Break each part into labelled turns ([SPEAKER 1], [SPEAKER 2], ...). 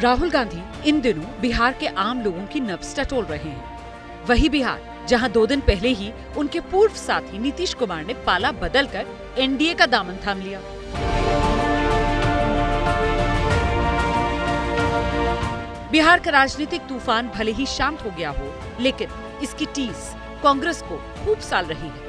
[SPEAKER 1] राहुल गांधी इन दिनों बिहार के आम लोगों की नब्ज टटोल रहे हैं। वही बिहार जहां 2 दिन पहले ही उनके पूर्व साथी नीतीश कुमार ने पाला बदलकर एनडीए का दामन थाम लिया। बिहार का राजनीतिक तूफान भले ही शांत हो गया हो, लेकिन इसकी टीस कांग्रेस को खूब साल रही है।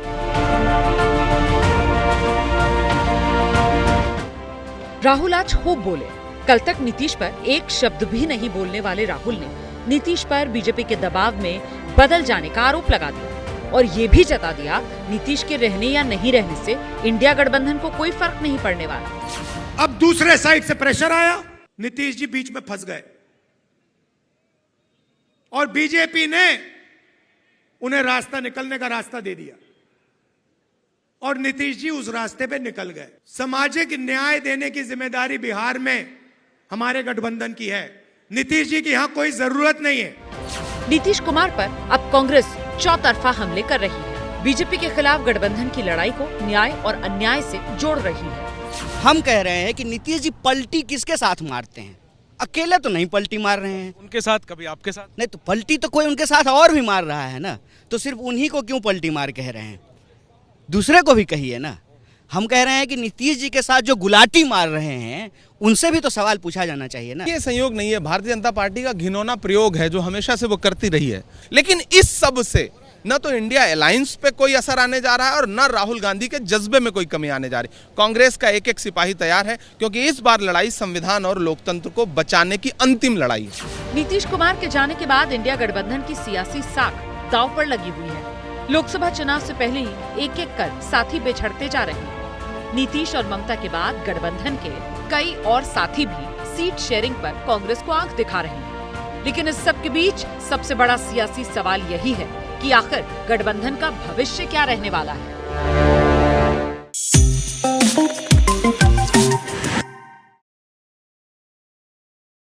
[SPEAKER 1] राहुल आज खूब बोले। कल तक नीतीश पर एक शब्द भी नहीं बोलने वाले राहुल ने नीतीश पर बीजेपी के दबाव में बदल जाने का आरोप लगा दिया और ये भी जता दिया नीतीश के रहने या नहीं रहने से इंडिया गठबंधन को कोई फर्क नहीं पड़ने वाला।
[SPEAKER 2] अब दूसरे साइड से प्रेशर आया, नीतीश जी बीच में फंस गए और बीजेपी ने उन्हें रास्ता निकलने का रास्ता दे दिया और नीतीश जी उस रास्ते पे निकल गए। सामाजिक न्याय देने की जिम्मेदारी बिहार में हमारे गठबंधन की है। नीतीश जी की यहां कोई जरूरत नहीं है।
[SPEAKER 1] नीतीश कुमार पर अब कांग्रेस चौतरफा हमले कर रही है। बीजेपी के खिलाफ गठबंधन की लड़ाई को न्याय और अन्याय से जोड़ रही है।
[SPEAKER 3] हम कह रहे हैं कि नीतीश जी पलटी किसके साथ मारते हैं? अकेले तो नहीं पलटी मार रहे हैं।
[SPEAKER 4] उनके साथ, कभी आपके साथ?
[SPEAKER 3] नहीं तो पलटी तो कोई उनके साथ और भी मार रहा है ना, तो सिर्फ उन्हीं को क्यों पलटी मार कह रहे हैं? दूसरे को भी कहिए ना। हम कह रहे हैं कि नीतीश जी के साथ जो गुलाटी मार रहे हैं उनसे भी तो सवाल पूछा जाना चाहिए ना।
[SPEAKER 4] ये संयोग नहीं है, भारतीय जनता पार्टी का घिनौना प्रयोग है जो हमेशा से वो करती रही है। लेकिन इस सब से न तो इंडिया अलायंस पे कोई असर आने जा रहा है और न राहुल गांधी के जज्बे में कोई कमी आने जा रही। कांग्रेस का एक एक सिपाही तैयार है, क्योंकि इस बार लड़ाई संविधान और लोकतंत्र को बचाने की अंतिम लड़ाई है।
[SPEAKER 1] नीतीश कुमार के जाने के बाद इंडिया गठबंधन की सियासी साख दांव पर लगी हुई है। लोकसभा चुनाव से पहले ही एक एक कर साथी बिछड़ते जा रहे हैं। नीतीश और ममता के बाद गठबंधन के कई और साथी भी सीट शेयरिंग पर कांग्रेस को आंख दिखा रहे हैं। लेकिन इस सब के बीच सबसे बड़ा सियासी सवाल यही है कि आखिर गठबंधन का भविष्य क्या रहने वाला है।